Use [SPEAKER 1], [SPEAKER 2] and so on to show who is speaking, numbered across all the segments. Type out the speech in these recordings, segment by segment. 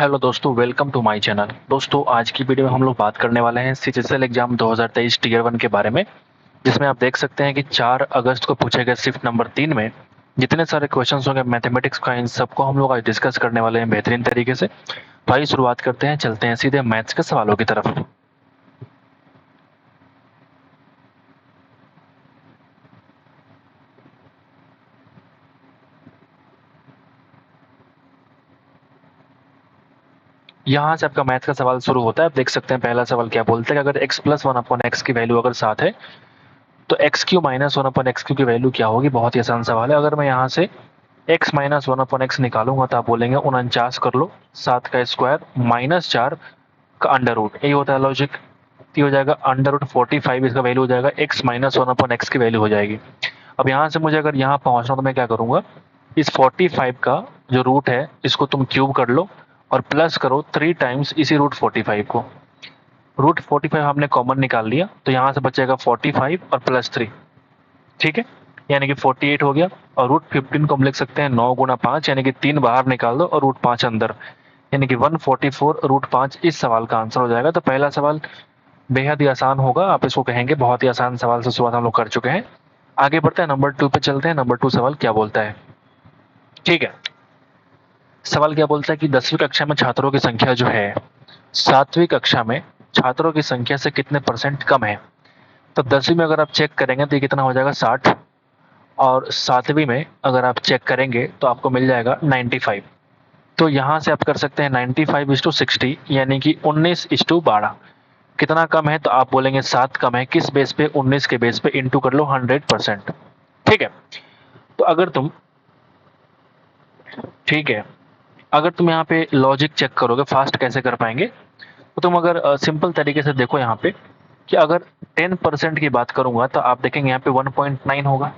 [SPEAKER 1] Hello दोस्तों, welcome to my channel. दोस्तों, आज की वीडियो में हम लोग बात करने वाले हैं सीजीएल एग्जाम 2023 टीयर 1 के बारे में, जिसमें आप देख सकते हैं कि 4 अगस्त को पूछे गए शिफ्ट नंबर 3 में जितने सारे क्वेश्चंस होंगे मैथमेटिक्स का, इन सबको हम लोग आज डिस्कस करने वाले हैं बेहतरीन तरीके से। तो आइए शुरुआत करते हैं, चलते हैं सीधे मैथ्स के सवालों की तरफ। यहाँ से आपका मैथ्स का सवाल शुरू होता है। आप देख सकते हैं पहला सवाल क्या बोलते हैं कि अगर x plus one upon x की वैल्यू अगर 7 है तो x Q minus one upon x Q की वैल्यू क्या होगी। बहुत ही आसान सवाल है। अगर मैं यहाँ से x minus one upon x निकालूंगा तो आप बोलेंगे 49 कर लो, 7 का स्क्वायर माइनस 4 का अंडर रूट, यही होता है लॉजिक। ये हो जाएगा अंडर रूट 45, इसका वैल्यू हो जाएगा x minus one upon x की वैल्यू हो जाएगी। अब यहाँ से मुझे अगर यहाँ पहुँचना तो मैं क्या करूँगा, इस 45 का जो रूट है इसको तुम क्यूब कर लो और प्लस करो 3 टाइम्स इसी रूट 45 को। रूट 45 हमने कॉमन निकाल लिया तो यहाँ से बचेगा 45 और प्लस 3, ठीक है, यानी कि 48 हो गया। और रूट 15 को हम लिख सकते हैं 9 गुना 5, यानी कि 3 बाहर निकाल दो और रूट 5 अंदर, यानी कि 144 रूट 5 इस सवाल का आंसर हो जाएगा। तो पहला सवाल बेहद ही आसान होगा, आप इसको कहेंगे बहुत ही आसान सवाल से शुरुआत हम लोग कर चुके हैं। आगे बढ़ते हैं, नंबर 2 पे चलते हैं। नंबर 2 सवाल क्या बोलता है, ठीक है। सवाल क्या बोलता है कि 10वीं कक्षा में छात्रों की संख्या जो है 7वीं कक्षा में छात्रों की संख्या से कितने परसेंट कम है। तो 10वीं में अगर आप चेक करेंगे तो ये कितना हो जाएगा 60, और 7वीं में अगर आप चेक करेंगे तो आपको मिल जाएगा 95। तो यहाँ से आप कर सकते हैं 95:60, यानी कि 19:12। कितना कम है तो आप बोलेंगे 7 कम है, किस बेस पे, 19 के बेस पे, इंटू कर लो 100%, ठीक है। तो अगर तुम, ठीक है, अगर तुम यहाँ पे लॉजिक चेक करोगे फास्ट कैसे कर पाएंगे, तो तुम अगर सिंपल तरीके से देखो यहाँ पे कि अगर 10% की बात करूंगा तो आप देखेंगे यहाँ पे 1.9 होगा।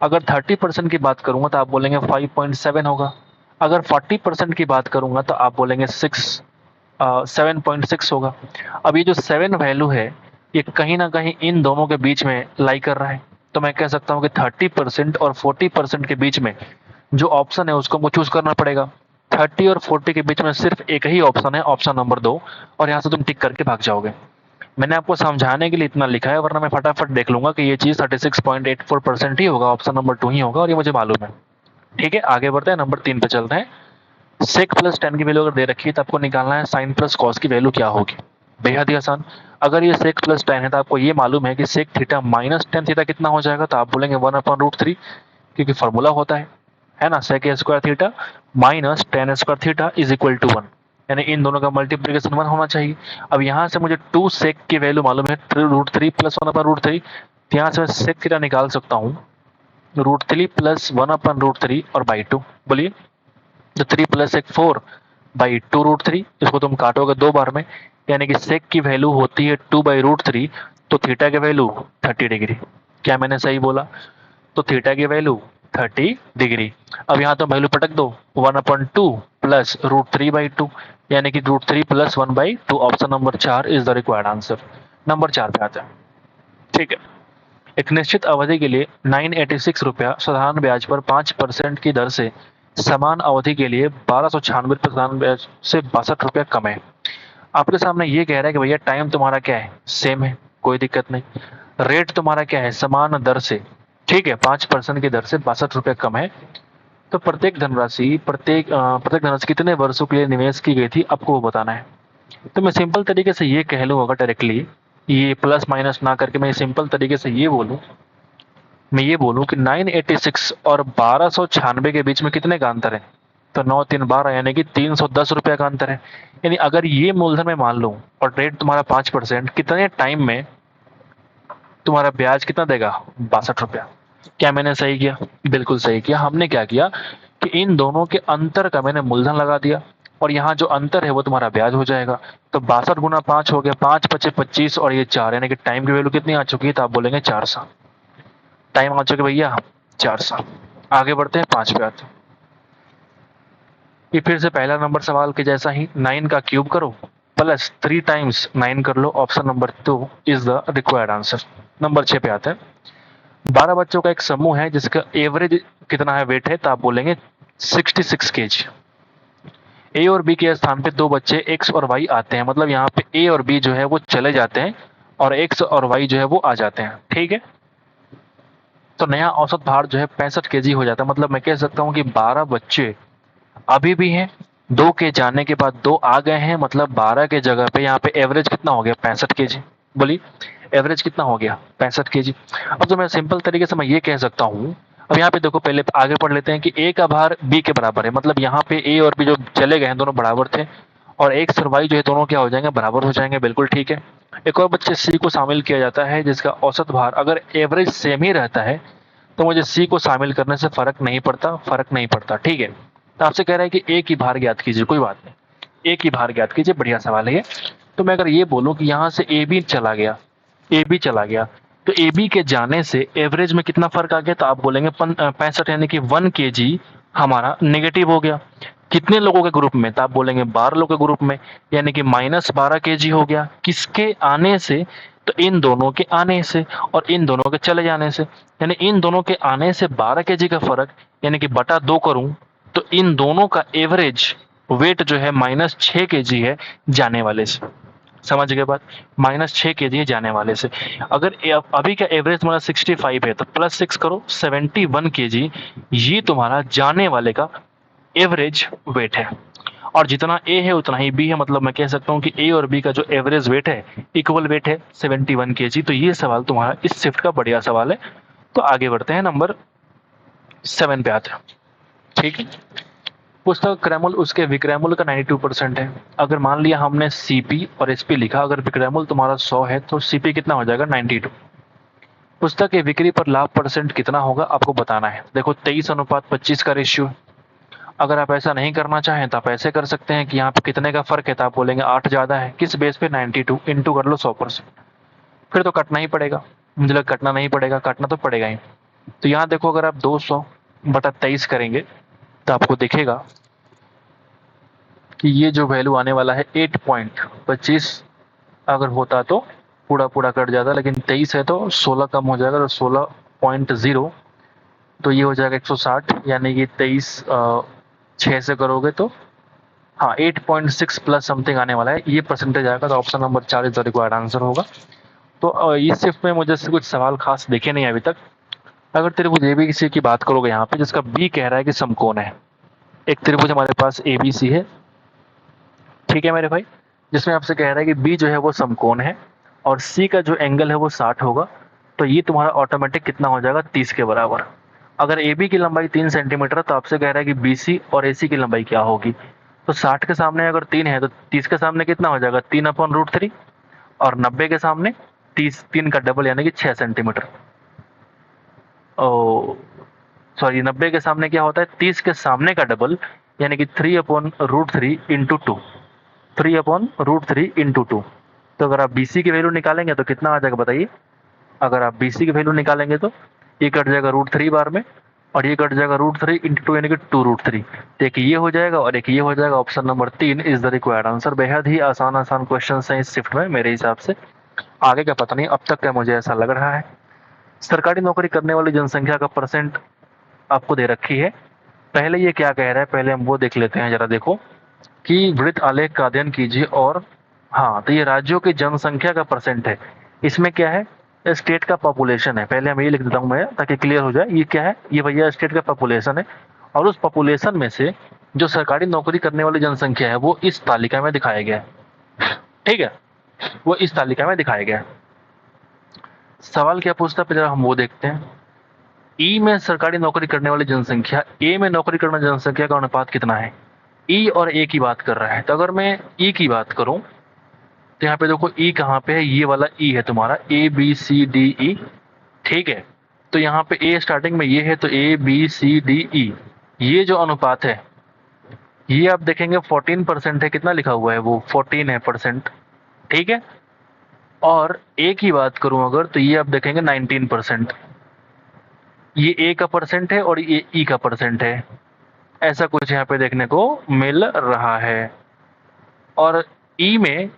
[SPEAKER 1] अगर 30% की बात करूंगा तो आप बोलेंगे 5.7 होगा। अगर 40% की बात करूंगा तो आप बोलेंगे 7.6 होगा। अब ये जो 7 वैल्यू है ये कहीं ना कहीं इन दोनों के बीच में लाई कर रहा है। तो मैं कह सकता हूँ कि 30% और 40% के बीच में जो ऑप्शन है उसको मुझे चूज करना पड़ेगा। 30 और 40 के बीच में सिर्फ एक ही ऑप्शन है, ऑप्शन नंबर 2, और यहाँ से तुम टिक करके भाग जाओगे। मैंने आपको समझाने के लिए इतना लिखा है, वरना मैं फटाफट देख लूंगा कि ये चीज 36.84% ही होगा, ऑप्शन नंबर 2 ही होगा, और ये मुझे मालूम है। ठीक है, आगे बढ़ते हैं, नंबर 3 पे चलते हैं। सेक प्लस टेन की वैल्यू अगर दे रखी है तो आपको निकालना है साइन प्लस कॉस की वैल्यू क्या होगी। बेहद ही आसान। अगर ये सेक प्लस टेन है तो आपको ये मालूम है कि sec theta minus tan theta कितना हो जाएगा, तो आप बोलेंगे 1/√3, क्योंकि फॉर्मूला होता है ना, sec square theta minus tan square theta is equal to 1, यानी इन दोनों का मल्टीप्लीकेशन 1 होना चाहिए। अब यहाँ से मुझे 2 सेक की वैल्यू मालूम है, √3 प्लस 1/√3, तो यहाँ से मैं सेक थीटा निकाल सकता हूँ √3 प्लस 1/√3 और बाई 2। बोलिए, तो 3 प्लस 4/2√3, इसको तुम काटोगे 2 बार में, यानी कि सेक की वैल्यू होती है 2/√3, तो थीटा की वैल्यू 30 डिग्री। क्या मैंने सही बोला? तो थीटा की वैल्यू 30 डिग्री। अब यहाँ तो वैल्यू पटक दो, 1/2 प्लस √3/2, यानी कि √3 plus 1/2। Option number 4 is the required answer. Number 4 पे आते हैं, ठीक है। एक निश्चित अवधि के लिए 986 रुपया साधारण ब्याज पर 5% की दर से समान अवधि के लिए 1296 साधारण ब्याज से 62 रुपया कम है। आपके सामने ये कह रहा है कि भैया टाइम तुम्हारा क्या है, सेम है, कोई दिक्कत नहीं। रेट तुम्हारा क्या है, समान दर से, ठीक है, 5% की दर से 62 रुपया कम है। तो प्रत्येक धनराशि कितने वर्षों के लिए निवेश की गई थी आपको वो बताना है। तो मैं सिंपल तरीके से ये कह लूँ, अगर डायरेक्टली ये प्लस माइनस ना करके मैं सिंपल तरीके से ये बोलूं कि 986 और 1296 के बीच में कितने का अंतर है, तो 9 3 12, यानी कि 310 रुपया का अंतर है। यानी अगर ये मूलधन मैं मान लूं और रेट तुम्हारा 5%, कितने टाइम में तुम्हारा ब्याज कितना देगा, 62 रुपया। क्या मैंने सही किया? बिल्कुल सही किया। हमने क्या किया कि इन दोनों के अंतर का मैंने मूलधन लगा दिया, और यहाँ जो अंतर है वो तुम्हारा ब्याज हो जाएगा। तो 62 गुना 5 हो गया, 5 पचे 25 और ये 4, यानी कि टाइम की वैल्यू कितनी आ चुकी है, तो आप बोलेंगे 4 साल। टाइम आ चुके भैया 4 साल। आगे बढ़ते हैं, 5 पे आते हैं। ये फिर से पहला नंबर सवाल के जैसा ही, 9 का क्यूब करो प्लस 3 टाइम्स 9 कर लो, option number 2 is the required answer. Number 6 पे आते हैं। 12 बच्चों का एक समूह है जिसका एवरेज कितना है, वेट है, तो आप बोलेंगे 66 kg। ए और बी के स्थान पे दो बच्चे एक्स और वाई आते हैं, मतलब यहाँ पे ए और बी जो है वो चले जाते हैं और एक्स और वाई जो है वो आ जाते हैं। ठीक है, तो नया औसत भार जो है 65 kg हो जाता है। मतलब मैं कह सकता हूँ कि 12 बच्चे अभी भी हैं, दो के जाने के बाद दो आ गए हैं, मतलब 12 के जगह पे यहाँ पे एवरेज कितना हो गया 65 kg। बोलिए एवरेज कितना हो गया 65 kg। अब तो मैं सिंपल तरीके से मैं ये कह सकता हूँ, अब यहाँ पे देखो पहले आगे पढ़ लेते हैं कि ए का भार बी के बराबर है, मतलब यहाँ पे ए और बी जो चले गए हैं दोनों बराबर थे, और एक्स और वाई जो है दोनों क्या हो जाएंगे बराबर हो जाएंगे। बिल्कुल ठीक है। एक और बच्चे सी को शामिल किया जाता है जिसका औसत भार अगर एवरेज सेम ही रहता है तो मुझे सी को शामिल करने से फर्क नहीं पड़ता, फर्क नहीं पड़ता। ठीक है, तो आपसे कह रहा है कि ए की भार ज्ञात कीजिए, कोई बात नहीं, ए की भार ज्ञात कीजिए, बढ़िया सवाल है ये। तो मैं अगर ये बोलूं कि यहाँ से ए बी चला गया, ए बी चला गया, तो ए बी के जाने से एवरेज में कितना फर्क आ गया, तो आप बोलेंगे 65, यानी कि 1 kg हमारा नेगेटिव हो गया। कितने लोगों के ग्रुप में, तो आप बोलेंगे 12 लोगों के ग्रुप में, यानी कि -12 kg हो गया। किसके आने से, तो इन दोनों के आने से और इन दोनों के चले जाने से, यानी इन दोनों के आने से 12 kg का फर्क, यानी कि बटा 2 करूं तो इन दोनों का एवरेज वेट जो है -6 kg है जाने वाले से। समझ गए बात, -6 kg है जाने वाले से। अगर अभी का एवरेज तुम्हारा 65 है तो +6 करो, 71 kg ये तुम्हारा जाने वाले का एवरेज वेट है। और जितना ए है उतना ही बी है, मतलब मैं कह सकता हूँ कि ए और बी का जो एवरेज वेट है इक्वल वेट है 71 kg। तो ये सवाल तुम्हारा इस शिफ्ट का बढ़िया सवाल है। तो आगे बढ़ते हैं, नंबर 7 पे आते हैं। ठीक है, पुस्तक क्रैमुल उसके विक्रैमुल का 92% है। अगर मान लिया हमने सीपी और एसपी लिखा, अगर विक्रैमुल तुम्हारा 100 है तो सीपी कितना हो जाएगा 92। पुस्तक के बिक्री पर लाभ परसेंट कितना होगा आपको बताना है। देखो 23:25 का रेशियो। अगर आप ऐसा नहीं करना चाहें तो आप ऐसे कर सकते हैं कि यहाँ पे कितने का फर्क है, तो आप बोलेंगे 8 ज्यादा है, किस बेस पे 92 इंटू कर लो 100%। फिर तो कटना ही पड़ेगा, मुझे लगा कटना नहीं पड़ेगा, काटना तो पड़ेगा ही। तो यहाँ देखो अगर आप 200/23 करेंगे तो आपको दिखेगा कि ये जो वैल्यू आने वाला है 8.25 अगर होता तो पूरा पूरा कट जाता, लेकिन 23 है तो 16 कम हो जाएगा, तो 16.0, तो ये हो जाएगा 160, यानी कि 23 6 से करोगे तो हाँ 8.6 प्लस समथिंग आने वाला है, ये परसेंटेज आएगा। तो option number 4 is the required answer होगा। तो इस शिफ्ट में मुझे कुछ सवाल खास देखे नहीं अभी तक। अगर त्रिभुज एबीसी की बात करोगे यहाँ पे, जिसका बी कह रहा है कि समकोण है, एक त्रिभुज हमारे पास एबीसी है, ठीक है मेरे भाई, जिसमें आपसे कह रहा है कि बी जो है वो समकोण है और सी का जो एंगल है वो 60 होगा, तो ये तुम्हारा ऑटोमेटिक कितना हो जाएगा 30 के बराबर। अगर ए बी की लंबाई 3 सेंटीमीटर, तो आपसे कह रहा है कि बी सी और ए सी की लंबाई क्या होगी। तो 60 के सामने अगर 3 है तो 30 के सामने कितना हो जाएगा 3/√3, और 90 के सामने 3 का डबल यानी कि 6 सेंटीमीटर। ओ सॉरी, 90 के सामने क्या होता है 30 के सामने का डबल, यानी कि 3/√3 इंटू 2, 3/√3 इंटू 2। तो अगर आप BC की वैल्यू निकालेंगे तो कितना आ जाएगा बताइए। अगर आप BC की वैल्यू निकालेंगे तो ये कट जाएगा √3 बार में, और ये कट जाएगा √3 इंटू 2 यानी कि 2√3। तो एक ये हो जाएगा और एक ये हो जाएगा। Option number 3 is the required answer. बेहद ही आसान आसान क्वेश्चन हैं इस शिफ्ट में मेरे हिसाब से। आगे का पता नहीं, अब तक का मुझे ऐसा लग रहा है। सरकारी नौकरी करने वाली जनसंख्या का परसेंट आपको दे रखी है। पहले ये क्या कह रहा है, पहले हम वो देख लेते हैं जरा। देखो कि वृत्त आलेख का अध्ययन कीजिए, और हाँ, तो ये राज्यों की जनसंख्या का परसेंट है। इसमें क्या है, स्टेट का पॉपुलेशन है। पहले हम ये लिख देता हूँ मैं ताकि क्लियर हो जाए। ये क्या है, ये भैया स्टेट का पॉपुलेशन है, और उस पॉपुलेशन में से जो सरकारी नौकरी करने वाली जनसंख्या है वो इस तालिका में दिखाया गया है। ठीक है, वो इस तालिका में दिखाया गया है। सवाल क्या पूछता है जरा हम वो देखते हैं। ई में सरकारी नौकरी करने वाली जनसंख्या, ए में नौकरी करने वाली जनसंख्या का अनुपात कितना है। ई और ए की बात कर रहा है, तो अगर मैं ई की बात करूं तो यहाँ पे देखो ई कहाँ पे है, ये वाला ई है तुम्हारा, ABCDE। ठीक है, तो यहाँ पे ए स्टार्टिंग में ये है, तो ABCDE, ये जो अनुपात है ये आप देखेंगे 14% है। कितना लिखा हुआ है वो 14 है परसेंट। ठीक है, और ए की बात करूं अगर, तो ये आप देखेंगे 19%। ये ए का परसेंट है और ये ई का परसेंट है, ऐसा कुछ यहाँ पे देखने को मिल रहा है। और ई में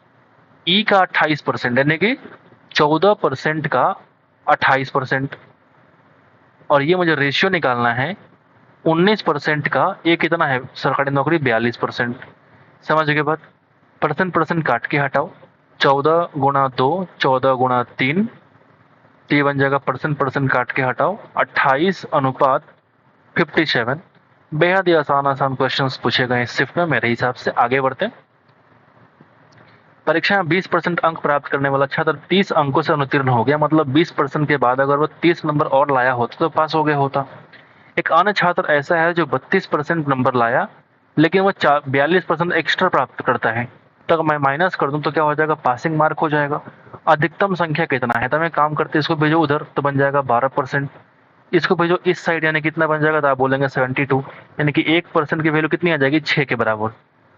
[SPEAKER 1] ई का 28%, यानी कि 14% का 28%, और ये मुझे रेशियो निकालना है 19% का। ये कितना है सरकारी नौकरी 42%। समझ गए बात? परसेंट परसेंट काट के हटाओ, 14 गुणा 2, 14 गुणा 3, ये बन जाएगा परसेंट परसेंट काट के हटाओ 28:57। बेहद ही आसान आसान क्वेश्चंस पूछे गए इस शिफ्ट में मेरे हिसाब से। आगे बढ़ते हैं। परीक्षा में 20% अंक प्राप्त करने वाला छात्र 30 अंकों से अनुत्तीर्ण हो गया, मतलब 20% के बाद अगर वो 30 नंबर और लाया होता तो पास हो गया होता। एक अन्य छात्र ऐसा है जो 32% नंबर लाया, लेकिन वो 42% एक्स्ट्रा प्राप्त करता है, तो मैं माइनस कर दूं तो क्या हो जाएगा, पासिंग मार्क हो जाएगा। अधिकतम संख्या कितना है, तो मैं काम करते इसको भेजो उधर, तो बन जाएगा 12%। इसको भेजो इस साइड, यानी कितना बन जाएगा, तो आप बोलेंगे 72, यानी कि 1% की वैल्यू कितनी आ जाएगी, 6 के बराबर।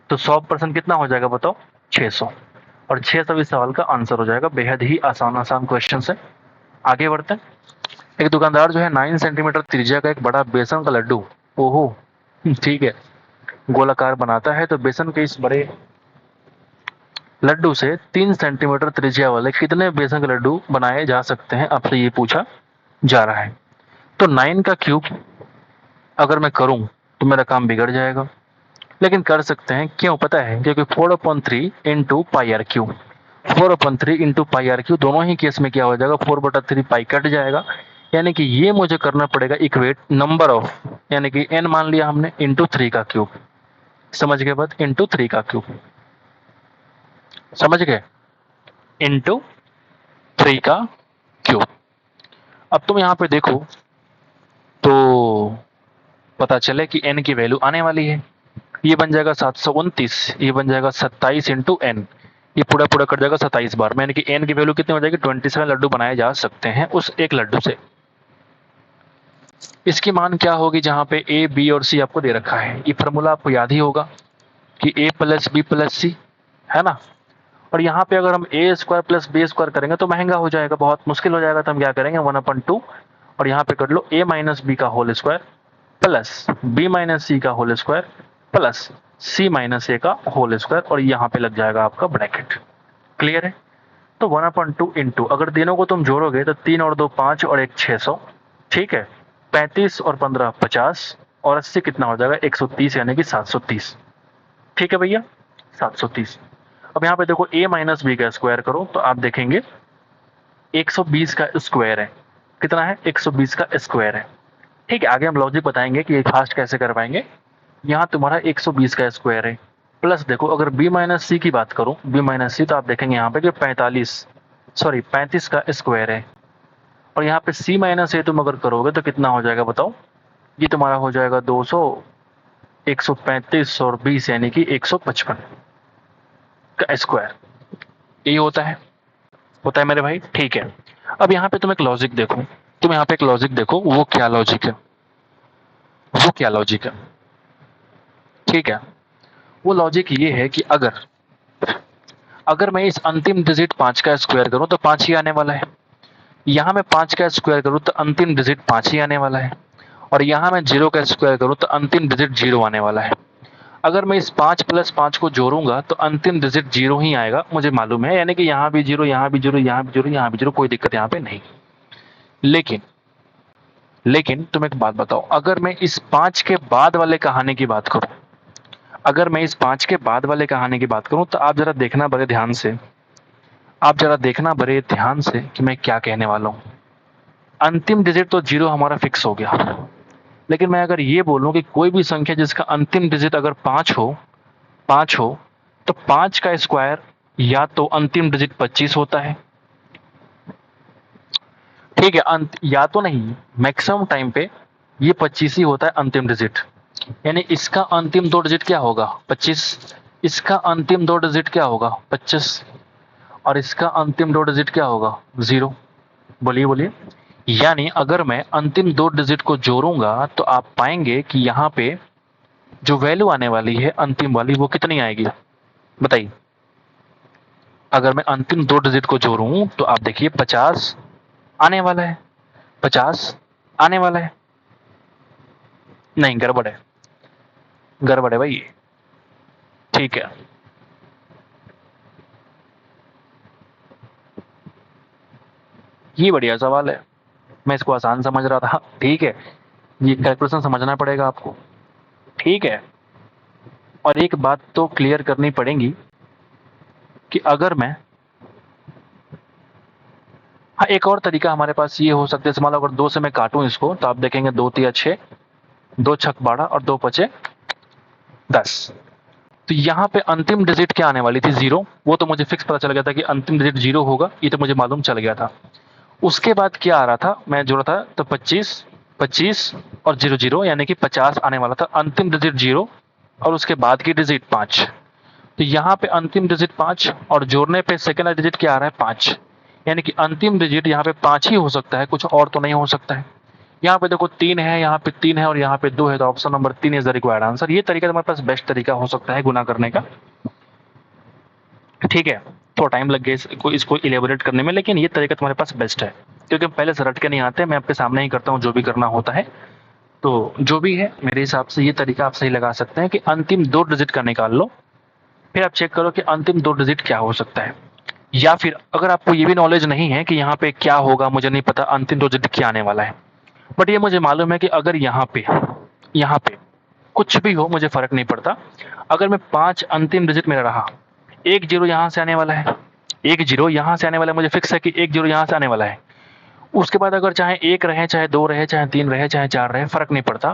[SPEAKER 1] तो 100% कितना हो जाएगा बताओ, 600। और 600 इस सवाल का आंसर हो जाएगा। बेहद ही आसान आसान क्वेश्चन है। आगे बढ़ते हैं। एक दुकानदार जो है 9 सेंटीमीटर त्रिज्या का एक बड़ा बेसन का लड्डू, ओहो, ठीक है, गोलाकार बनाता है, तो बेसन के इस बड़े लड्डू से 3 सेंटीमीटर त्रिज्या वाले कितने बेसन के लड्डू बनाए जा सकते हैं, आपसे ये पूछा जा रहा है। तो 9 का क्यूब अगर मैं करूं तो मेरा काम बिगड़ जाएगा, लेकिन कर सकते हैं। क्यों पता है, क्योंकि 4/3 into pi r cube, 4/3 into pi r cube, दोनों ही केस में क्या हो जाएगा, 4/3 पाई कट जाएगा, यानी कि ये मुझे करना पड़ेगा इक्वेट नंबर ऑफ, यानी कि n मान लिया हमने, इंटू 3 का क्यूब। समझ गए बात, इंटू 3 का क्यूब, समझ गए, इंटू 3 का क्यूब। अब तुम यहाँ पे देखो तो पता चले कि n की वैल्यू आने वाली है, ये बन जाएगा 729, ये बन जाएगा 27 इंटू एन, ये पूरा पूरा कर जाएगा 27 बार में, यानी कि एन की वैल्यू कितनी हो जाएगी, 27 लड्डू बनाए जा सकते हैं उस एक लड्डू से। इसकी मान क्या होगी, जहां पे ए बी और सी आपको दे रखा है, ये फॉर्मूला आपको याद ही होगा कि ए प्लस बी प्लस सी, है ना। और यहाँ पे अगर हम ए स्क्वायर प्लस बी स्क्वायर करेंगे तो महंगा हो जाएगा, बहुत मुश्किल हो जाएगा, तो हम क्या करेंगे 1/2, और यहाँ पे कर लो ए माइनस बी का whole square plus B minus C का whole square plus C minus A का होल स्क्वायर, और यहाँ पे लग जाएगा आपका ब्रैकेट। क्लियर है? तो 1/2 इंटू, अगर तीनों को तुम जोड़ोगे तो 3 और 2 5 और 1 600, ठीक है, 35 और 15 50, और 80 कितना हो जाएगा, 130, यानी कि 730। ठीक है भैया, 730। अब यहाँ पे देखो a माइनस बी का स्क्वायर करो तो आप देखेंगे 120 का स्क्वायर है, कितना है, 120 का स्क्वायर है। ठीक है, आगे हम लॉजिक बताएंगे कि ये फास्ट कैसे कर पाएंगे। यहाँ तुम्हारा 120 का स्क्वायर है, प्लस देखो अगर b माइनस सी की बात करूं, b माइनस सी, तो आप देखेंगे यहाँ पे कि 35 का स्क्वायर है, और यहाँ पे c माइनस ए तुम अगर करोगे तो कितना हो जाएगा बताओ, ये तुम्हारा हो जाएगा 200, 135 और 20, यानी कि 155 का स्क्वायर। यही होता है मेरे भाई। ठीक है, अब यहाँ पे तुम एक लॉजिक देखो, तुम यहाँ पे एक लॉजिक देखो, वो क्या लॉजिक है, वो क्या लॉजिक है, ठीक है। वो लॉजिक ये है कि अगर अगर मैं इस अंतिम डिजिट 5 का स्क्वायर करूं तो 5 ही आने वाला है, यहाँ मैं 5 का स्क्वायर करूं तो अंतिम डिजिट 5 ही आने वाला है, और यहाँ मैं 0 का स्क्वायर करूं तो अंतिम डिजिट 0 आने वाला है। अगर मैं इस 5 प्लस 5 को जोड़ूंगा तो अंतिम डिजिट 0 ही आएगा, मुझे मालूम है, यानी कि यहाँ भी 0, यहाँ भी 0, यहाँ भी 0, यहाँ भी 0, कोई दिक्कत यहाँ पे नहीं। लेकिन लेकिन तुम एक बात बताओ, अगर मैं इस 5 के बाद वाले कहानी की बात करूं, अगर मैं इस 5 के बाद वाले कहानी की बात करूं, तो आप जरा देखना बड़े ध्यान से, आप जरा देखना बड़े ध्यान से कि मैं क्या कहने वाला हूं। अंतिम डिजिट तो 0 हमारा फिक्स हो गया, लेकिन मैं अगर ये बोलूं कि कोई भी संख्या जिसका अंतिम डिजिट अगर 5 हो, तो 5 का स्क्वायर या तो अंतिम डिजिट 25 होता है, ठीक है, या तो नहीं, मैक्सिमम टाइम पे ये 25 ही होता है अंतिम डिजिट, यानी इसका अंतिम 2 डिजिट क्या होगा, 25, इसका अंतिम 2 डिजिट क्या होगा, 25, और इसका अंतिम 2 डिजिट क्या होगा, 0। बोलिए बोलिए। यानी अगर मैं अंतिम 2 डिजिट को जोड़ूंगा तो आप पाएंगे कि यहाँ पे जो वैल्यू आने वाली है अंतिम वाली, वो कितनी आएगी बताइए। अगर मैं अंतिम 2 डिजिट को जोड़ूं तो आप देखिए 50 आने वाला है, 50 आने वाला है, नहीं गड़बड़ है, गड़बड़ है भाई, ठीक है। ये बढ़िया सवाल है, मैं इसको आसान समझ रहा था, ठीक है, ये कैलकुलेशन समझना पड़ेगा आपको, ठीक है। और एक बात तो क्लियर करनी पड़ेगी कि अगर मैं, हाँ एक और तरीका हमारे पास ये हो सकता है, मान लो अगर 2 से मैं काटूं इसको तो आप देखेंगे 2 तिया 6, 2 छक 12 और 2 पचे 10। तो यहाँ पे अंतिम डिजिट क्या आने वाली थी? 0। वो तो मुझे फिक्स पता चल गया था कि अंतिम डिजिट 0 होगा, ये तो मुझे मालूम चल गया था। उसके बाद क्या आ रहा था, मैं जोड़ा था तो 25, 25 और 00 यानी कि 50 आने वाला था। अंतिम डिजिट 0 और उसके बाद की डिजिट 5। तो यहाँ पे अंतिम डिजिट 5 और जोड़ने पे सेकेंड डिजिट क्या आ रहा है? 5। यानी कि अंतिम डिजिट यहाँ पे 5 ही हो सकता है, कुछ और तो नहीं हो सकता है। यहाँ पे देखो 3 है, यहाँ पे 3 है और यहाँ पे 2 है, तो option number 3 is the required answer. ये तरीका तुम्हारे पास बेस्ट तरीका हो सकता है गुना करने का। ठीक है, थोड़ा टाइम लग गया इसको इलेबोरेट करने में, लेकिन ये तरीका तुम्हारे पास बेस्ट है क्योंकि पहले से रट के नहीं आते, मैं आपके सामने ही करता हूँ जो भी करना होता है। तो जो भी है मेरे हिसाब से ये तरीका आप सही लगा सकते हैं कि अंतिम 2 डिजिट का निकाल लो, फिर आप चेक करो कि अंतिम 2 डिजिट क्या हो सकता है। या फिर अगर आपको ये भी नॉलेज नहीं है कि यहाँ पे क्या होगा, मुझे नहीं पता अंतिम 2 डिजिट क्या आने वाला है, बट ये मुझे मालूम है कि अगर यहाँ पे कुछ भी हो मुझे फर्क नहीं पड़ता। अगर मैं 5 अंतिम डिजिट मेरा रहा, 1 जीरो यहाँ से आने वाला है, 1 जीरो यहाँ से आने वाला है, मुझे फिक्स है कि 1 जीरो यहाँ से आने वाला है। उसके बाद अगर चाहे 1 रहे, चाहे 2 रहे, चाहे 3 रहे, चाहे 4 रहे, फर्क नहीं पड़ता।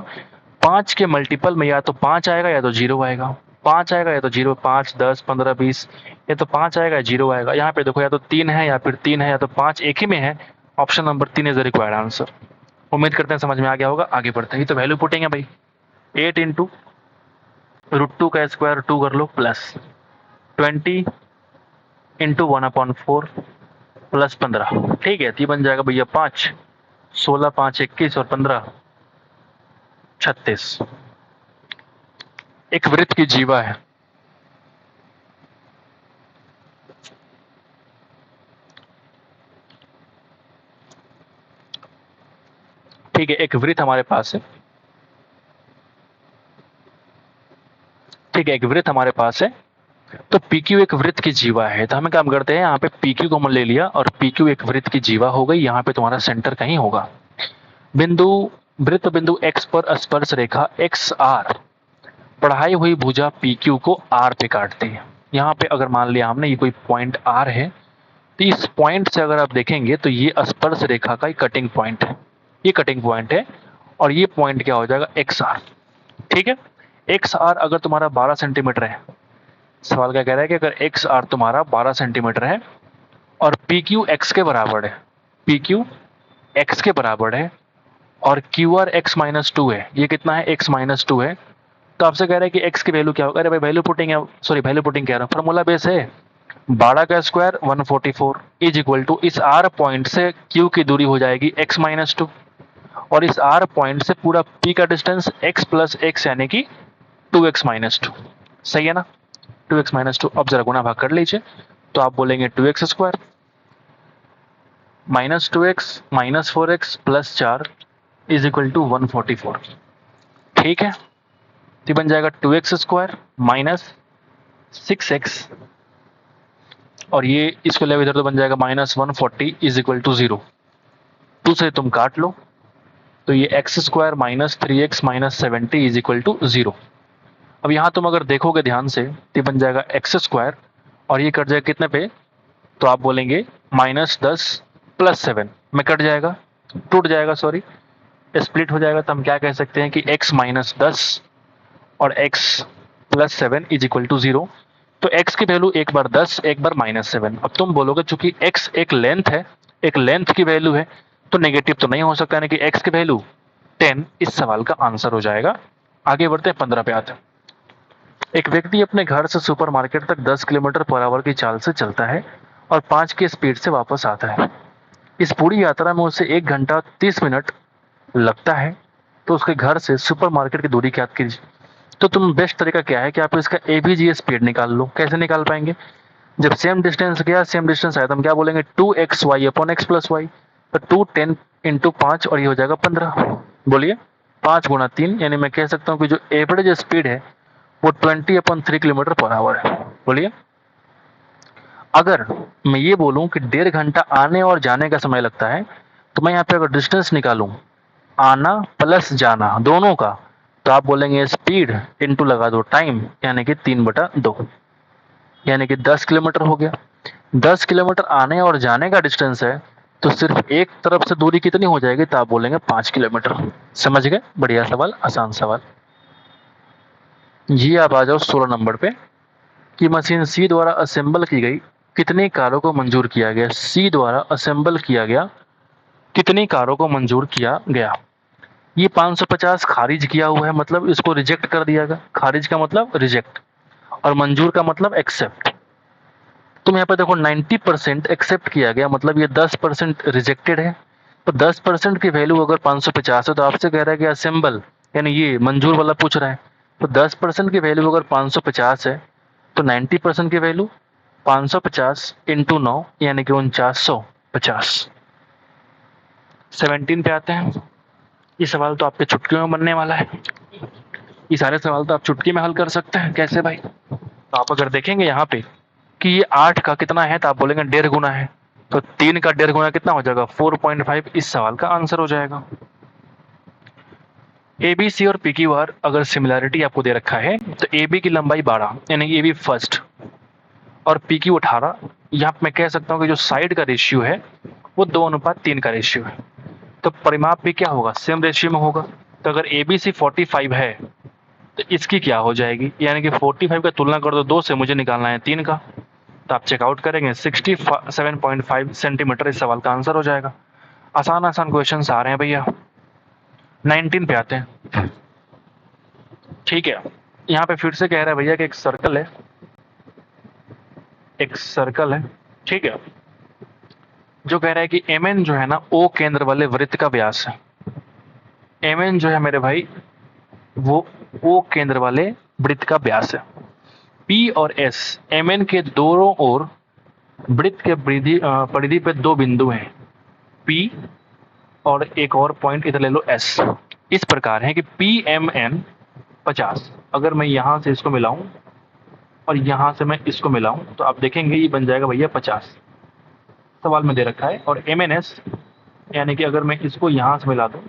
[SPEAKER 1] 5 के मल्टीपल में या तो 5 आएगा या तो 0 आएगा, 5 आएगा या तो 0, 5, 10, 15, 20, या तो 5 आएगा या 0 आएगा। यहाँ पे देखो या तो 3 है या फिर 3 है या तो 5, एक ही में है। Option number 3 is the required answer. उम्मीद करते हैं समझ में आ गया होगा। आगे बढ़ते हैं, तो वैल्यू पुटिंग है भाई। 8 इंटू √2 का स्क्वायर 2 कर लो प्लस 20 इंटू 1/4 प्लस 15। ठीक है, तो ये बन जाएगा भैया 5, 16, 5, 21 और 15, 36। एक वृत्त की जीवा है। ठीक है, एक वृत्त हमारे पास है। ठीक है, एक वृत्त हमारे पास है। तो PQ एक वृत्त की जीवा है, तो हम काम करते हैं यहाँ पे PQ को हमने ले लिया और PQ एक वृत्त की जीवा हो गई। यहाँ पे तुम्हारा सेंटर कहीं होगा। बिंदु वृत्त बिंदु X पर स्पर्श रेखा XR बढ़ाई हुई भुजा PQ को R पे काटती है। यहाँ पे अगर मान लिया हमने ये कोई पॉइंट R है, तो इस पॉइंट से अगर आप देखेंगे तो ये स्पर्श रेखा का कटिंग पॉइंट है, ये कटिंग पॉइंट है और ये पॉइंट क्या हो जाएगा? XR। ठीक है, XR अगर तुम्हारा 12 सेंटीमीटर है, सवाल क्या कह रहा है कि अगर XR तुम्हारा 12 सेंटीमीटर है और PQ X के बराबर है, PQ X के बराबर है और QR X-2 है, ये कितना है? X-2 है। तो आपसे कह रहा है कि X की वैल्यू क्या होगा? अरे भाई वैल्यू पुटिंग है, सॉरी वैल्यू पुटिंग कह रहा हूँ, फॉर्मूला बेस है 12 का स्क्वायर 144 इज इक्वल टू इस R पॉइंट से Q की दूरी हो जाएगी X-2 और इस R पॉइंट से पूरा P का डिस्टेंस X प्लस X यानी कि 2X-2। सही है ना? 2X-2। अब जरा गुना भाग कर लीजिए, तो आप बोलेंगे 2x square minus 2x minus 4x plus 4 is equal to 144। ठीक है, तो बन जाएगा 2x स्क्वायर माइनस 6x और ये इसको ले इधर तो बन जाएगा माइनस 140 इज इक्वल टू 0। 2 से तुम काट लो तो ये x square minus 3x minus 70 is equal to 0। अब यहाँ तुम अगर देखोगे ध्यान से तो बन जाएगा x स्क्वायर और ये कट जाएगा कितने पे? तो आप बोलेंगे माइनस 10 प्लस 7 में कट जाएगा, टूट जाएगा, सॉरी स्प्लिट हो जाएगा। तो हम क्या कह सकते हैं कि x माइनस 10 और x plus 7 is equal to 0। तो x की वैल्यू एक बार 10 एक बार माइनस 7। अब तुम बोलोगे चूंकि x एक लेंथ है, एक लेंथ की वैल्यू है, तो नेगेटिव तो नहीं हो सकता, यानी कि x की वैल्यू 10 इस सवाल का आंसर हो जाएगा। आगे बढ़ते हैं 15 पे आते हैं। एक व्यक्ति अपने घर से सुपरमार्केट तक 10 किलोमीटर पर आवर की चाल से चलता है और 5 की स्पीड से वापस आता है। इस पूरी यात्रा में उसे 1 घंटा 30 मिनट लगता है। तो उसके घर से सुपरमार्केट की दूरी क्या कीजिए। तो तुम बेस्ट तरीका क्या है कि आप इसका ABG स्पीड निकाल लो। कैसे निकाल पाएंगे? जब सेम डिस्टेंस गया सेम डिस्टेंस आया तो हम क्या बोलेंगे 2xy upon x plus Y. तो 2 10 इंटू 5 और ये हो जाएगा 15। बोलिए 5 गुणा 3, यानी मैं कह सकता हूँ कि जो एवरेज स्पीड है वो 20/3 किलोमीटर पर आवर है। बोलिए अगर मैं ये बोलूं कि 1.5 घंटा आने और जाने का समय लगता है, तो मैं यहाँ पे अगर डिस्टेंस निकालूं आना प्लस जाना दोनों का, तो आप बोलेंगे स्पीड इनटू लगा दो टाइम, यानी कि 3/2, यानी कि 10 किलोमीटर हो गया। 10 किलोमीटर आने और जाने का डिस्टेंस है, तो सिर्फ एक तरफ से दूरी कितनी हो जाएगी, तो आप बोलेंगे 5 किलोमीटर। समझ गए? बढ़िया सवाल, आसान सवाल। जी आप आ जाओ 16 नंबर पे कि मशीन सी द्वारा असेंबल की गई कितनी कारों को मंजूर किया गया। सी द्वारा असेंबल किया गया कितनी कारों को मंजूर किया गया। ये 550 खारिज किया हुआ है, मतलब इसको रिजेक्ट कर दिया गया। खारिज का मतलब रिजेक्ट, और मंजूर का मतलब एक्सेप्ट। तुम यहाँ पे देखो 90% एक्सेप्ट किया गया, मतलब ये 10% रिजेक्टेड है। तो 10% की वैल्यू अगर 550 है, तो आपसे कह रहा है कि असेंबल, यानी ये मंजूर वाला पूछ रहा है। तो 10% की वैल्यू अगर 550 है, तो 90% की वैल्यू 550 इंटू 9, यानी कि 4950। 17 पे आते हैं। ये सवाल तो आपके चुटकियों में बनने वाला है। ये सारे सवाल तो आप चुटकी में हल कर सकते हैं। कैसे भाई? तो आप अगर देखेंगे यहाँ पे कि ये 8 का कितना है, तो आप बोलेंगे 1.5 गुना है। तो 3 का 1.5 गुना कितना हो जाएगा, 4.5। इस सवाल का आंसर हो जाएगा। ए बी सी और पी क्यू आर अगर सिमिलैरिटी आपको दे रखा है, तो ए बी की लंबाई 12, यानी ए बी फर्स्ट, और पी क्यू 18। यहाँ पे मैं कह सकता हूँ कि जो साइड का रेशियो है वो 2:3 का रेशियो है। तो परिमाप भी क्या होगा, सेम रेशियो में होगा। तो अगर ए बी सी 45 है, तो इसकी क्या हो जाएगी, यानी कि 45 का तुलना कर दो 2 से, मुझे निकालना है 3 का। तो आप चेकआउट करेंगे 67.5 सेंटीमीटर इस सवाल का आंसर हो जाएगा। आसान आसान क्वेश्चन आ रहे हैं भैया। 19 पे आते हैं। ठीक है, यहाँ पे फिर से कह रहा है भैया कि एक सर्कल है, एक सर्कल है, ठीक है, जो कह रहा है कि एम एन जो है ना, ओ केंद्र वाले वृत्त का व्यास है। एम एन जो है मेरे भाई, वो ओ केंद्र वाले वृत्त का व्यास है। पी और एस एम एन के दोनों ओर वृत्त के परिधि पे दो बिंदु हैं, पी और एक और पॉइंट इधर ले लो एस। इस प्रकार है कि पी एम एन 50, अगर मैं यहाँ से इसको मिलाऊं और यहाँ से मैं इसको मिलाऊं, तो आप देखेंगे ये बन जाएगा भैया 50। सवाल में दे रखा है। और एम एन एस, यानी कि अगर मैं इसको यहाँ से मिला दूं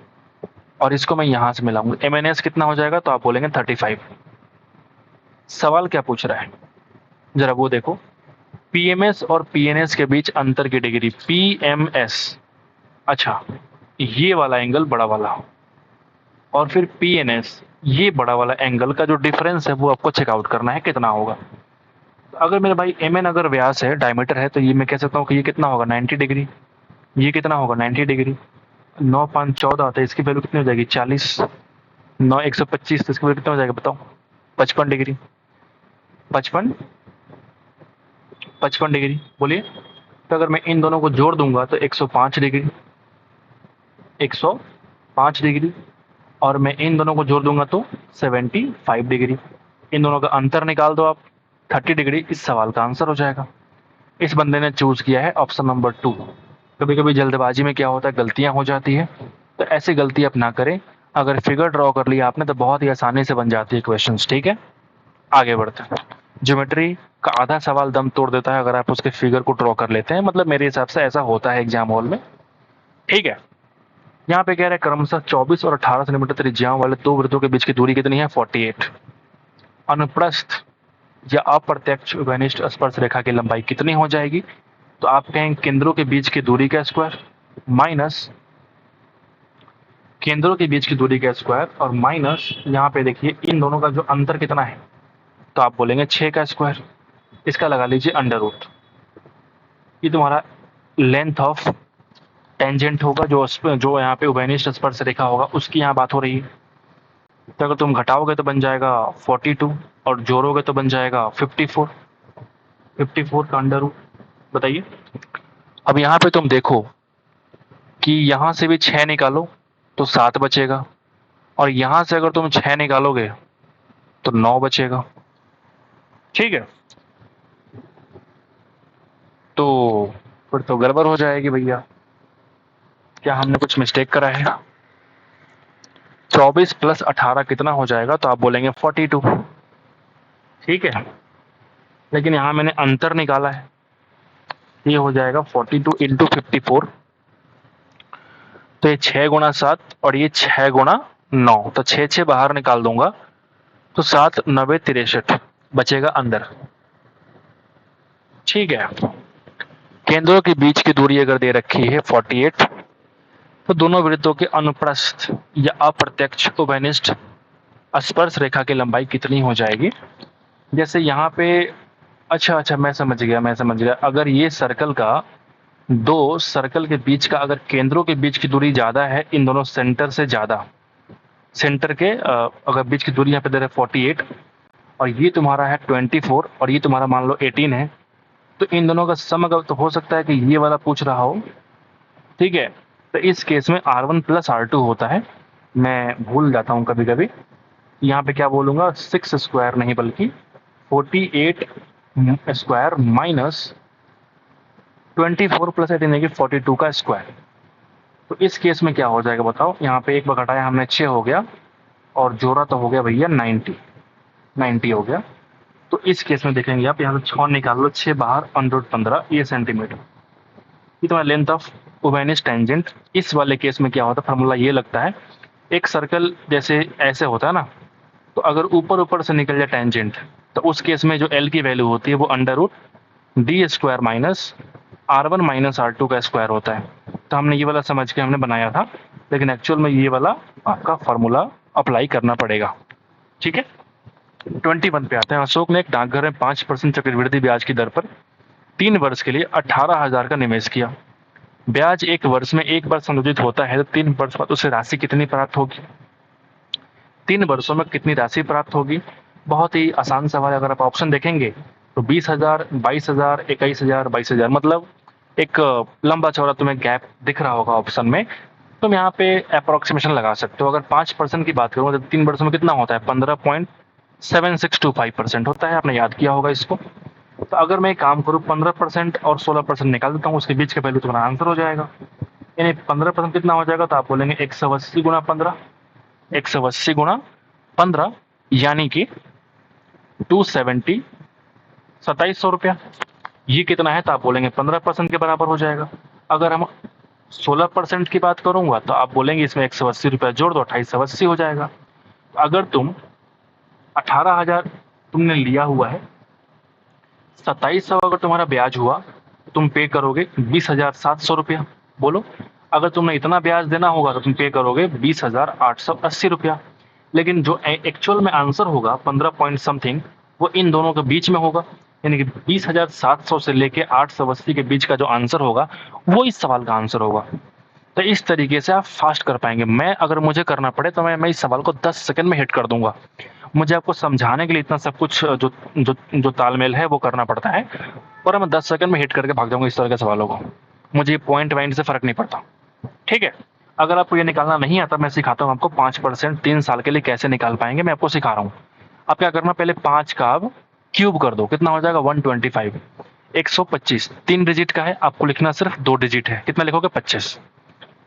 [SPEAKER 1] और इसको मैं यहाँ से मिलाऊंगा, एम एन एस कितना हो जाएगा, तो आप बोलेंगे 35। सवाल क्या पूछ रहा है, जरा वो देखो। पीएमएस और पीएनएस के बीच अंतर की डिग्री, पीएमएस, अच्छा, ये वाला एंगल बड़ा वाला, और फिर पीएनएस, ये बड़ा वाला एंगल का जो डिफरेंस है वो आपको चेकआउट करना है कितना होगा। तो अगर मेरे भाई एम एन अगर व्यास है, डायमीटर है, तो ये मैं कह सकता हूँ कि ये कितना होगा 90 डिग्री। ये कितना होगा 90 डिग्री। 9 5 14, तो इसकी वैल्यू कितनी हो जाएगी 40। 9 125, तो इसकी वैल्यू कितना हो जाएगा बताओ, 55 डिग्री। 55 55 डिग्री बोलिए। तो अगर मैं इन दोनों को जोड़ दूंगा तो 105 डिग्री, 105 डिग्री, और मैं इन दोनों को जोड़ दूंगा तो 75 डिग्री। इन दोनों का अंतर निकाल दो आप, 30 डिग्री। इस सवाल का आंसर हो जाएगा। इस बंदे ने चूज किया है ऑप्शन नंबर 2। कभी कभी जल्दबाजी में क्या होता है, गलतियां हो जाती है, तो ऐसी गलती आप ना करें। अगर फिगर ड्रॉ कर लिया आपने तो बहुत ही आसानी से बन जाती है क्वेश्चंस। ठीक है, आगे बढ़ते हैं। ज्योमेट्री का आधा सवाल दम तोड़ देता है अगर आप उसके फिगर को ड्रॉ कर लेते हैं, मतलब मेरे हिसाब से ऐसा होता है एग्जाम हॉल में। ठीक है, यहाँ पे कह रहा है क्रमशः 24 और 18 सेंटीमीटर त्रिज्याओं वाले दो वृत्तों के बीच की दूरी कितनी है, 48। अनुप्रस्थ या अप्रत्यक्ष घनिष्ठ स्पर्श रेखा की लंबाई कितनी हो जाएगी, तो आप कहेंगे केंद्रों के बीच की दूरी का स्क्वायर माइनस केंद्रों के बीच की दूरी का स्क्वायर, और माइनस यहाँ पे देखिए इन दोनों का जो अंतर कितना है, तो आप बोलेंगे 6 का स्क्वायर। इसका लगा लीजिए अंडर रूट। ये तुम्हारा लेंथ ऑफ टेंजेंट होगा, जो यहाँ पे उभयनिष्ठ स्पर्श रेखा होगा उसकी यहाँ बात हो रही है। तो अगर तुम घटाओगे तो बन जाएगा 42, और जोड़ोगे तो बन जाएगा 54। 54 का अंडर रूट, बताइए। अब यहाँ पे तुम देखो कि यहाँ से भी 6 निकालो तो 7 बचेगा, और यहाँ से अगर तुम 6 निकालोगे तो 9 बचेगा। ठीक है, तो फिर तो गड़बड़ हो जाएगी भैया। क्या हमने कुछ मिस्टेक करा है? 24 + 18 कितना हो जाएगा, तो आप बोलेंगे 42। ठीक है, लेकिन यहाँ मैंने अंतर निकाला है, ये हो जाएगा 42 × 54। तो ये 6 × 7 और ये 6 × 9, तो 6 बाहर निकाल दूंगा तो 7 90 63 बचेगा अंदर। ठीक है, केंद्रों के बीच की दूरी अगर दे रखी है 48, तो दोनों वृत्तों के अनुप्रस्थ या अप्रत्यक्ष उभयनिष्ठ स्पर्श रेखा की लंबाई कितनी हो जाएगी। जैसे यहाँ पे, अच्छा मैं समझ गया, अगर ये सर्कल का, दो सर्कल के बीच का, अगर केंद्रों के बीच की दूरी ज्यादा है इन दोनों सेंटर से ज्यादा, सेंटर के अगर बीच की दूरी यहाँ पे दे रहे 48 और ये तुम्हारा है 24 और ये तुम्हारा मान लो 18 है, तो इन दोनों का सम अगर, तो हो सकता है कि ये वाला पूछ रहा हो। ठीक है, तो इस केस में R1 प्लस R2 होता है। मैं भूल जाता हूँ कभी कभी, यहाँ पे क्या बोलूंगा, 6 स्क्वायर नहीं बल्कि 48 स्क्वायर माइनस 24 प्लस 18 यानी 42 का स्क्वायर। तो इस केस में क्या हो जाएगा बताओ, यहाँ पे एक बार घटाया हमने 6 हो गया और जोड़ा तो हो गया भैया 90 हो गया। तो इस केस में देखेंगे आप, यहाँ से 6 निकाल लो, 6 बाहर, अंडर 15 ये सेंटीमीटर, ये तुम्हारा लेंथ ऑफ उभयनिष्ठ टेंजेंट। इस वाले केस में क्या होता है, फार्मूला ये लगता है, एक सर्कल जैसे ऐसे होता है ना, तो अगर ऊपर ऊपर से निकल जाए टेंजेंट, तो उस केस में जो एल की वैल्यू होती है वो under root D square minus R1 minus R2 का स्क्वायर होता है। तो हमने ये वाला समझ के हमने बनाया था, लेकिन एक्चुअल में ये वाला आपका फार्मूला अप्लाई करना पड़ेगा। ठीक है, 21 पे आते हैं। अशोक ने एक डाकघर में 5% चक्रवृद्धि ब्याज की दर पर 3 वर्ष के लिए 18,000 का निवेश किया। ब्याज एक वर्ष में एक बार संशोधित होता है, तो 3 वर्ष बाद उसे राशि कितनी प्राप्त होगी। 3 वर्षों में कितनी राशि प्राप्त होगी, बहुत ही आसान सवाल है। अगर आप ऑप्शन देखेंगे तो 20,000, 22,000, 21,000, 22,000, मतलब एक लंबा चौड़ा तुम्हें गैप दिख रहा होगा ऑप्शन में। तुम यहाँ पे अप्रोक्सीमेशन लगा सकते हो। अगर 5% की बात करूँ तो 3 वर्षों में कितना होता है, 15.7625% होता है। आपने याद किया होगा इसको। तो अगर मैं काम करूँ 15% और 16% निकाल देता हूँ, उसके बीच का वैल्यू तुम्हारा आंसर हो जाएगा। यानी 15% कितना हो जाएगा, तो आप बोलेंगे 180 गुना 15, 180 गुना 15 यानी कि 270, 2700 रुपया। ये कितना है, तो आप बोलेंगे 15% के बराबर हो जाएगा। अगर हम 16% की बात करूंगा तो आप बोलेंगे इसमें 180 रुपया जोड़ दो, 2880 हो जाएगा। अगर तुम 18,000 तुमने लिया हुआ है, 2700 अगर तुम्हारा ब्याज हुआ, तुम पे करोगे 20,700 रुपया। बोलो, अगर तुमने इतना ब्याज देना होगा तो तुम पे करोगे 20,880 रुपया। लेकिन जो एक्चुअल में आंसर होगा 15 पॉइंट समथिंग, वो इन दोनों के बीच में होगा। यानी कि 20,700 से लेके 880 के बीच का जो आंसर होगा वो इस सवाल का आंसर होगा। तो इस तरीके से आप फास्ट कर पाएंगे। मैं अगर मुझे करना पड़े तो मैं इस सवाल को 10 सेकंड में हिट कर दूंगा। मुझे आपको समझाने के लिए इतना सब कुछ जो जो जो तालमेल है वो करना पड़ता है, और मैं 10 सेकंड में हिट करके भाग जाऊंगा इस तरह के सवालों को। मुझे पॉइंट वाइंट से फर्क नहीं पड़ता। ठीक है, अगर आपको ये निकालना नहीं आता, मैं सिखाता हूँ आपको 5% 3 साल के लिए कैसे निकाल पाएंगे, मैं आपको सिखा रहा हूँ। आप क्या करना, पहले 5 का आप क्यूब कर दो, कितना हो जाएगा 125, 125 3 डिजिट का है, आपको लिखना सिर्फ 2 डिजिट है, कितना लिखोगे 25।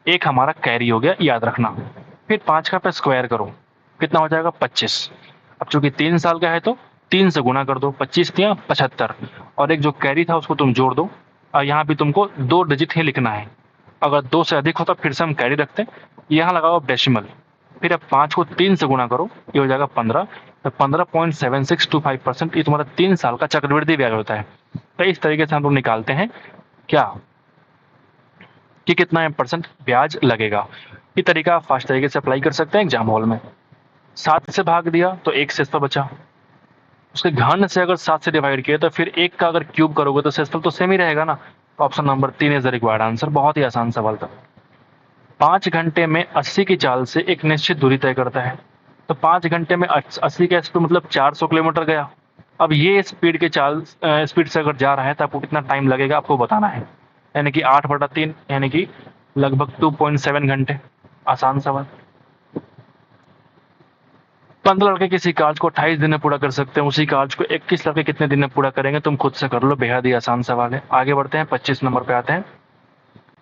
[SPEAKER 1] एक हमारा कैरी हो गया, याद रखना। फिर 5 का पे स्क्वायर करो, कितना हो जाएगा 25। अब चूंकि 3 साल का है तो 3 से गुना कर दो, 25 तिया 75, और एक जो कैरी था उसको तुम जोड़ दो। और यहाँ भी तुमको 2 डिजिट ही लिखना है। अगर 2 से अधिक होता फिर से हम कैरी रखते हैं, यहाँ लगाओ डेसिमल। फिर अब 5 को 3 से गुना करो, ये हो जाएगा 15। तो 15.7625% ये तुम्हारा 3 साल का चक्रवृद्धि ब्याज होता है। तो इस तरीके से हम लोग निकालते हैं क्या, कि कितना परसेंट ब्याज लगेगा। ये तरीका आप फास्ट तरीके से अप्लाई कर सकते हैं एग्जाम हॉल में। 7 से भाग दिया तो 1 शेषफल बचा, उसके घन से अगर 7 से डिवाइड किया तो फिर 1 का अगर क्यूब करोगे तो शेषफल तो सेम ही रहेगा ना। तो option number 3 is the required answer. बहुत ही आसान सवाल था। 5 घंटे में 80 की चाल से एक निश्चित दूरी तय करता है। तो 5 घंटे में 80 का स्पीड मतलब 400 किलोमीटर गया। अब ये स्पीड से अगर जा रहा है तो आपको कितना टाइम लगेगा आपको बताना है, यानी कि 8/3 यानी कि लगभग 2.7 घंटे। आसान सवाल। 15 लड़के किसी कार्य को 28 दिन में पूरा कर सकते हैं, उसी कार्य को 21 लड़के कितने दिन में पूरा करेंगे, तुम खुद से कर लो। बेहद ही आसान सवाल है। आगे बढ़ते हैं, 25 नंबर पे आते हैं।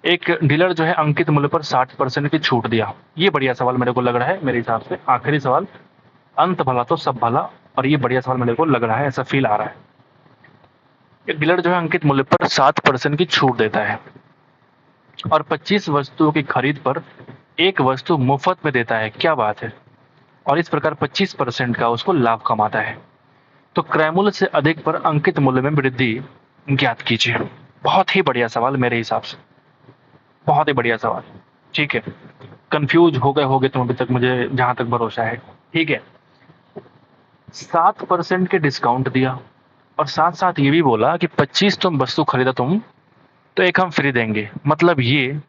[SPEAKER 1] एक डीलर जो है अंकित मूल्य पर 60% की छूट दिया। ये बढ़िया सवाल मेरे को लग रहा है, मेरे हिसाब से आखिरी सवाल। अंत भला तो सब भला, और ये बढ़िया सवाल मेरे को लग रहा है, ऐसा फील आ रहा है। एक डीलर जो है अंकित मूल्य पर 7% की छूट देता है और 25 वस्तुओं की खरीद पर एक वस्तु मुफ्त में देता है, क्या बात है, और इस प्रकार 25% का उसको लाभ कमाता है। तो क्रय मूल्य से अधिक पर अंकित मूल्य में वृद्धि ज्ञात कीजिए। बहुत ही बढ़िया सवाल मेरे हिसाब से, बहुत ही बढ़िया सवाल। ठीक है, कंफ्यूज हो गए तुम अभी तक, मुझे जहां तक भरोसा है। ठीक है, 7% के डिस्काउंट दिया और साथ साथ ये भी बोला कि 25 तुम वस्तु खरीदा तुम तो एक हम फ्री देंगे। मतलब ये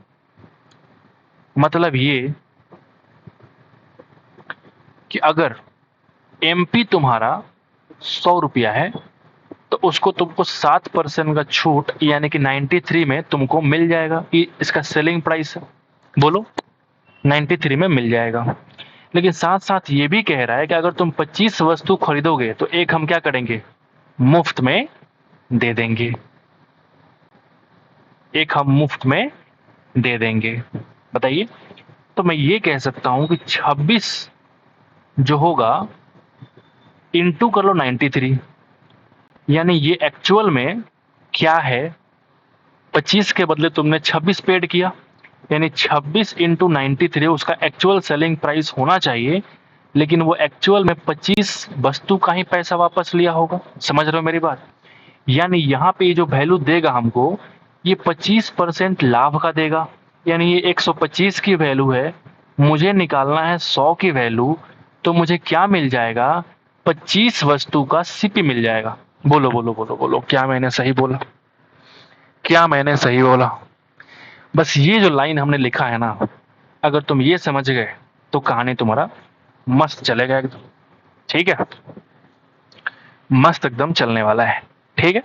[SPEAKER 1] कि अगर एमपी तुम्हारा 100 रुपया है तो उसको तुमको 7% का छूट यानी कि 93 में तुमको मिल जाएगा। कि इसका सेलिंग प्राइस है, बोलो 93 में मिल जाएगा। लेकिन साथ साथ ये भी कह रहा है कि अगर तुम 25 वस्तु खरीदोगे तो एक हम क्या करेंगे, मुफ्त में दे देंगे। एक हम मुफ्त में दे देंगे। बताइए, तो मैं ये कह सकता हूं कि 26 जो होगा इंटू कर लो 93, यानी ये एक्चुअल में क्या है, 25 के बदले तुमने 26 पेड किया, यानी 26 इंटू 93 उसका एक्चुअल सेलिंग प्राइस होना चाहिए, लेकिन वो एक्चुअल में 25 वस्तु का ही पैसा वापस लिया होगा। समझ रहे हो मेरी बात? यानी यहाँ पे जो वैल्यू देगा हमको, ये 25% लाभ का देगा। यानी ये 125 की वैल्यू है, मुझे निकालना है 100 की वैल्यू, तो मुझे क्या मिल जाएगा, 25 वस्तु का सीपी मिल जाएगा। बोलो बोलो बोलो बोलो, क्या मैंने सही बोला? क्या मैंने सही बोला? बस ये जो लाइन हमने लिखा है ना, अगर तुम ये समझ गए तो कहानी तुम्हारा मस्त चलेगा एकदम। ठीक है, मस्त एकदम चलने वाला है। ठीक है,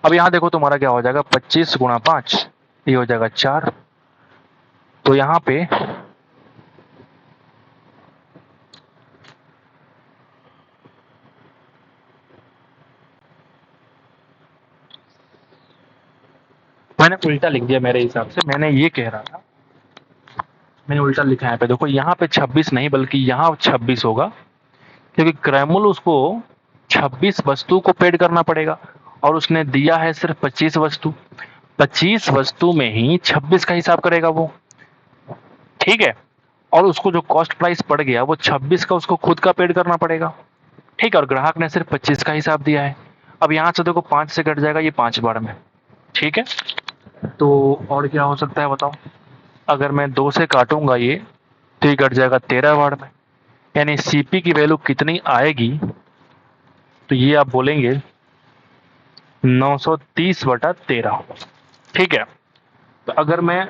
[SPEAKER 1] अब यहाँ देखो तुम्हारा क्या हो जाएगा, 25 गुणा 5, ये हो जाएगा 4। तो यहाँ पे मैंने उल्टा लिख दिया मेरे हिसाब से। मैंने ये कह रहा था, मैंने उल्टा लिखा है पे देखो, यहाँ पे 26 नहीं बल्कि यहाँ 26 होगा, क्योंकि क्रैमुल उसको 26 वस्तु को पेड करना पड़ेगा और उसने दिया है सिर्फ 25 वस्तु। 25 वस्तु में ही 26 का हिसाब करेगा वो। ठीक है, और उसको जो कॉस्ट प्राइस पड़ गया वो 26 का उसको खुद का पेड करना पड़ेगा। ठीक है, और ग्राहक ने सिर्फ 25 का हिसाब दिया है। अब यहाँ से देखो 5 से कट जाएगा ये 5 बार में। ठीक है, तो और क्या हो सकता है बताओ? अगर मैं 2 से काटूंगा ये तो ये कट जाएगा 13 बार में। यानी सीपी की वैल्यू कितनी आएगी, तो ये आप बोलेंगे 930/13। ठीक है, तो अगर मैं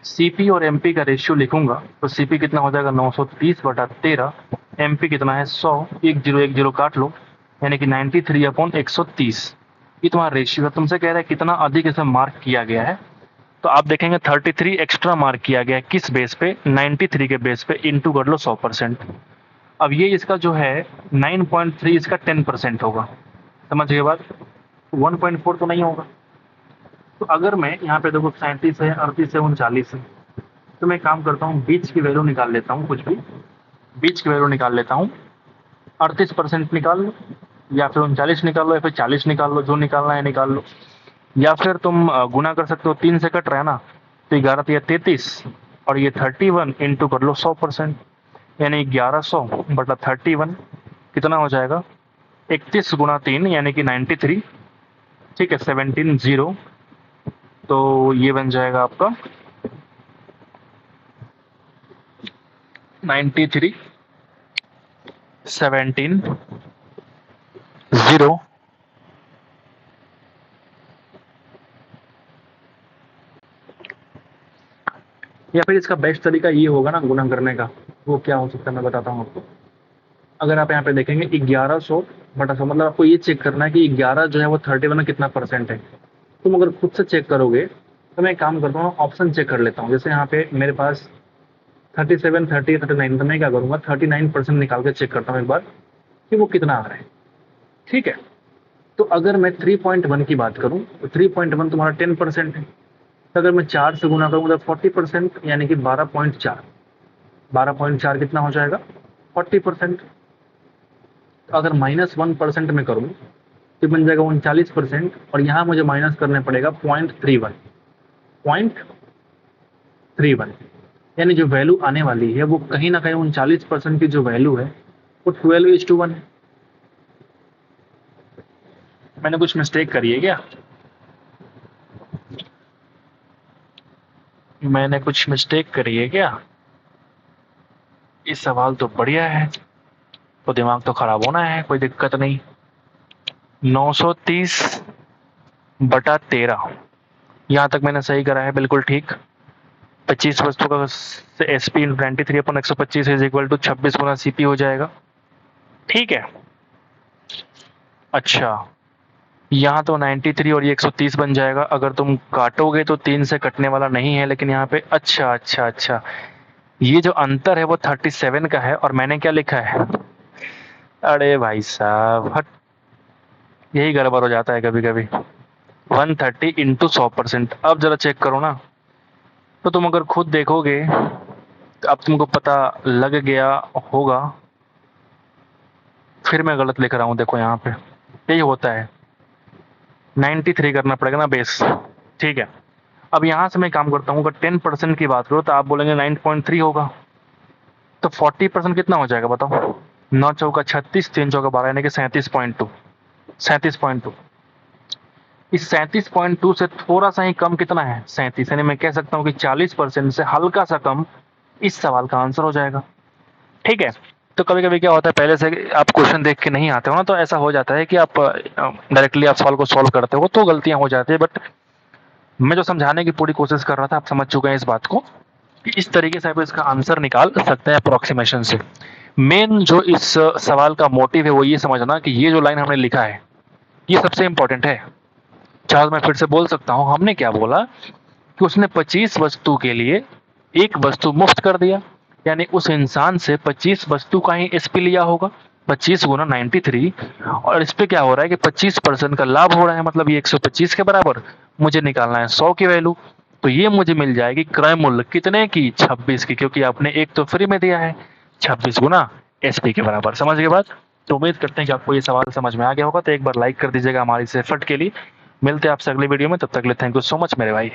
[SPEAKER 1] सीपी और एमपी का रेशियो लिखूंगा तो सीपी कितना हो जाएगा, 930/13। एमपी कितना है 100, 1010 काट लो, यानी कि 93/130। ये तुम्हारा रेशियो है। तुमसे कह रहा है कितना अधिक इसमें मार्क किया गया है, तो आप देखेंगे 33 एक्स्ट्रा मार्क किया गया है। किस बेस पे, 93 के बेस पे, इंटू कर लो 100%। अब ये इसका जो है 9.3 इसका 10% होगा। समझ गए बात? 1.4 तो नहीं होगा। तो अगर मैं यहाँ पे देखो 37 है, 38 है, 39 है, तो मैं काम करता हूँ बीच की वैल्यू निकाल लेता हूँ, कुछ भी बीच की वैल्यू निकाल लेता हूँ। 38% निकाल लो, या फिर 39 निकाल लो, या फिर 40 निकाल लो, जो निकालना है निकाल लो। या फिर तुम गुना कर सकते हो, 3 से कट रहा है ना, तो 11 तो 33 और ये 31 इंटू कर लो 100%, यानी 1100/31 कितना हो जाएगा, 31 गुणा 3 यानी कि 93। ठीक है, 17 0, तो ये बन जाएगा आपका 93 17 0। या फिर इसका बेस्ट तरीका ये होगा ना गुना करने का, वो क्या हो सकता है मैं बताता हूँ आपको। अगर आप यहाँ पे देखेंगे 1100/100, मतलब आपको ये चेक करना है कि 11 जो है वो 31 में कितना परसेंट है। तुम अगर खुद से चेक करोगे तो मैं एक काम करता हूँ, ऑप्शन चेक कर लेता हूँ। जैसे यहाँ पे मेरे पास 37, 30, 39, तो मैं क्या करूंगा 39% निकाल के चेक करता हूँ एक बार कि वो कितना आ रहा है। ठीक है, तो अगर मैं 3.1 की बात करूं तो 3.1 तुम्हारा 10% है। तो अगर मैं 4 से गुना करूँ तो 40%, यानी कि 12.4। 12.4 कितना हो जाएगा, 40%। तो अगर -1% में करूँ तो बन जाएगा 39%, और यहाँ मुझे माइनस करने पड़ेगा 0.31। 0.31, यानी जो वैल्यू आने वाली है वो कहीं ना कहीं 39% की जो वैल्यू है वो 12:1 है। मैंने कुछ मिस्टेक करी है क्या? मैंने कुछ मिस्टेक करी है क्या? ये सवाल तो बढ़िया है, तो दिमाग तो खराब होना है, कोई दिक्कत नहीं। 930/13, यहाँ तक मैंने सही करा है, बिल्कुल ठीक। 25 वस्तु का S P 93/125 is equal to 26 गुना सीपी हो जाएगा। ठीक है। अच्छा, यहाँ तो 93 और ये 130 बन जाएगा। अगर तुम काटोगे तो 3 से कटने वाला नहीं है, लेकिन यहाँ पे अच्छा अच्छा अच्छा, ये जो अंतर है वो 37 का है और मैंने क्या लिखा है? अरे भाई साहब हट, यही गड़बड़ हो जाता है कभी कभी। 130 इंटू 100%। अब जरा चेक करो ना, तो तुम अगर खुद देखोगे तो अब तुमको पता लग गया होगा। फिर मैं गलत लिख रहा हूँ, देखो यहाँ पे यही होता है। 93 करना पड़ेगा ना बेस। ठीक है, अब यहाँ से मैं काम करता हूँ। अगर 10% की बात करो तो आप बोलेंगे 9.3 होगा, तो 40% कितना हो जाएगा बताओ? 9 चौका 36, 3 चौका 12, यानी कि 37.2। 37.2, इस 37.2 से थोड़ा सा ही कम कितना है? 37, यानी मैं कह सकता हूँ कि 40% से हल्का सा कम इस सवाल का आंसर हो जाएगा। ठीक है, तो कभी कभी क्या होता है, पहले से आप क्वेश्चन देख के नहीं आते हो ना, तो ऐसा हो जाता है कि आप डायरेक्टली आप सवाल को सॉल्व करते हो तो गलतियां हो जाती है। बट मैं जो समझाने की पूरी कोशिश कर रहा था, आप समझ चुके हैं इस बात को कि इस तरीके से आप इसका आंसर निकाल सकते हैं अप्रोक्सीमेशन से। मेन जो इस सवाल का मोटिव है वो ये समझना कि ये जो लाइन हमने लिखा है ये सबसे इंपॉर्टेंट है। चाहे मैं फिर से बोल सकता हूँ, हमने क्या बोला कि उसने 25 वस्तु के लिए एक वस्तु मुफ्त कर दिया, यानी उस इंसान से 25 वस्तु का ही एसपी लिया होगा। 25 गुना 93, और इस पे क्या हो रहा है कि 25% का लाभ हो रहा है, मतलब ये 125 के बराबर। मुझे निकालना है 100 की वैल्यू, तो ये मुझे मिल जाएगी क्रय मूल्य कितने की? 26 की, क्योंकि आपने एक तो फ्री में दिया है। 26 गुना एसपी के बराबर। समझ गए बात? तो उम्मीद करते हैं कि आपको ये सवाल समझ में आ गया होगा। तो एक बार लाइक कर दीजिएगा हमारी इस एफर्ट के लिए। मिलते हैं आपसे अगली वीडियो में, तब तक के लिए थैंक यू सो मच मेरे भाई।